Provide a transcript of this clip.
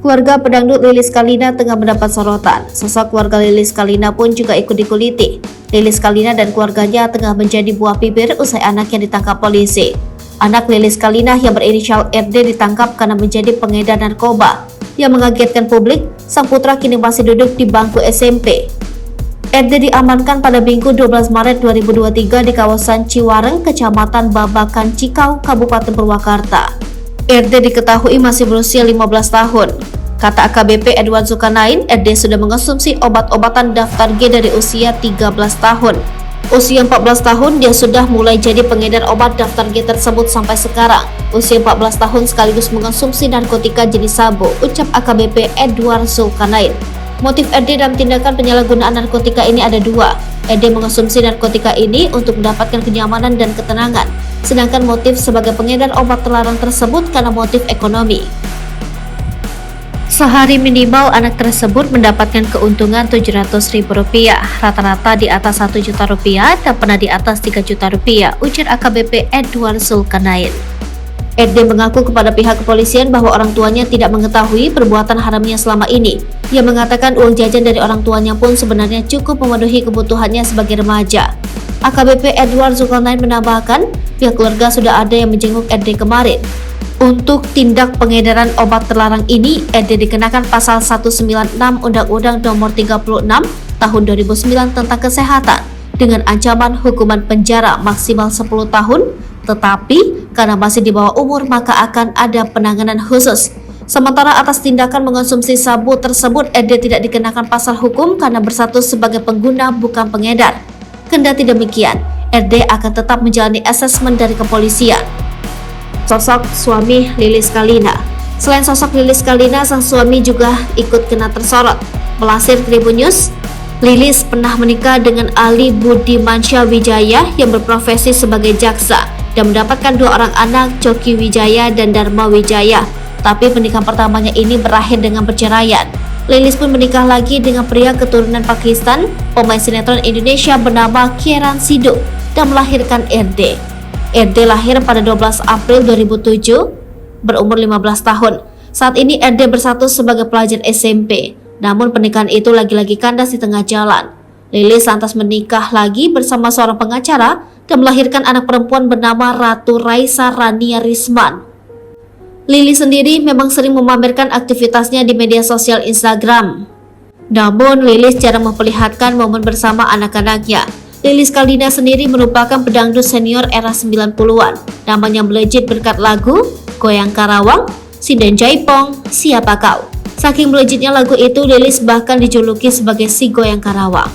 Keluarga pedangdut Lilis Kalina tengah mendapat sorotan. Sosok keluarga Lilis Kalina pun juga ikut dikuliti. Lilis Kalina dan keluarganya tengah menjadi buah bibir usai anaknya ditangkap polisi. Anak Lilis Kalina yang berinisial RD ditangkap karena menjadi pengedar narkoba. Yang mengagetkan publik, sang putra kini masih duduk di bangku SMP. RD diamankan pada Minggu 12 Maret 2023 di kawasan Ciwareng, Kecamatan Babakan Cikau, Kabupaten Purwakarta. RD diketahui masih berusia 15 tahun. Kata AKBP Edward Zulkarnain, RD sudah mengonsumsi obat-obatan daftar G dari usia 13 tahun. Usia 14 tahun dia sudah mulai jadi pengedar obat daftar G tersebut sampai sekarang. Usia 14 tahun sekaligus mengonsumsi narkotika jenis sabu, ucap AKBP Edward Zulkarnain. Motif RD dalam tindakan penyalahgunaan narkotika ini ada dua. RD mengonsumsi narkotika ini untuk mendapatkan kenyamanan dan ketenangan, sedangkan motif sebagai pengedar obat terlarang tersebut karena motif ekonomi. Sehari minimal anak tersebut mendapatkan keuntungan Rp700.000, rata-rata di atas Rp1 juta dan pernah di atas Rp3 juta, ujar AKBP Edward Zulkarnain. RD mengaku kepada pihak kepolisian bahwa orang tuanya tidak mengetahui perbuatan haramnya selama ini. Ia mengatakan uang jajan dari orang tuanya pun sebenarnya cukup memenuhi kebutuhannya sebagai remaja. AKBP Edward Zulkarnain menambahkan, pihak keluarga sudah ada yang menjenguk RD kemarin. Untuk tindak pengedaran obat terlarang ini, RD dikenakan pasal 196 Undang-Undang Nomor 36 Tahun 2009 tentang kesehatan dengan ancaman hukuman penjara maksimal 10 tahun, tetapi karena masih di bawah umur maka akan ada penanganan khusus. Sementara atas tindakan mengonsumsi sabu tersebut, RD tidak dikenakan pasal hukum karena berstatus sebagai pengguna bukan pengedar. Kendati demikian, RD akan tetap menjalani asesmen dari kepolisian. Sosok suami Lilis Kalina. Selain sosok Lilis Kalina, sang suami juga ikut kena tersorot. Melansir Tribun News, Lilis pernah menikah dengan Ali Budimansyah Wijaya yang berprofesi sebagai jaksa dan mendapatkan 2 orang anak, Coki Wijaya dan Dharma Wijaya. Tapi pernikahan pertamanya ini berakhir dengan perceraian. Lilis pun menikah lagi dengan pria keturunan Pakistan, pemain sinetron Indonesia bernama Kieran Siduk, dan melahirkan RD. RD lahir pada 12 April 2007, berumur 15 tahun. Saat ini RD berstatus sebagai pelajar SMP. Namun pernikahan itu lagi-lagi kandas di tengah jalan. Lilis lantas menikah lagi bersama seorang pengacara dan melahirkan anak perempuan bernama Ratu Raisa Rania Risman. Lilis sendiri memang sering memamerkan aktivitasnya di media sosial Instagram. Namun Lilis jarang memperlihatkan momen bersama anak-anaknya. Lilis Kalina sendiri merupakan pedangdut senior era 90-an. Namanya melejit berkat lagu Goyang Karawang, Sinden Jaipong, Siapa Kau. Saking melejitnya lagu itu, Lilis bahkan dijuluki sebagai si Goyang Karawang.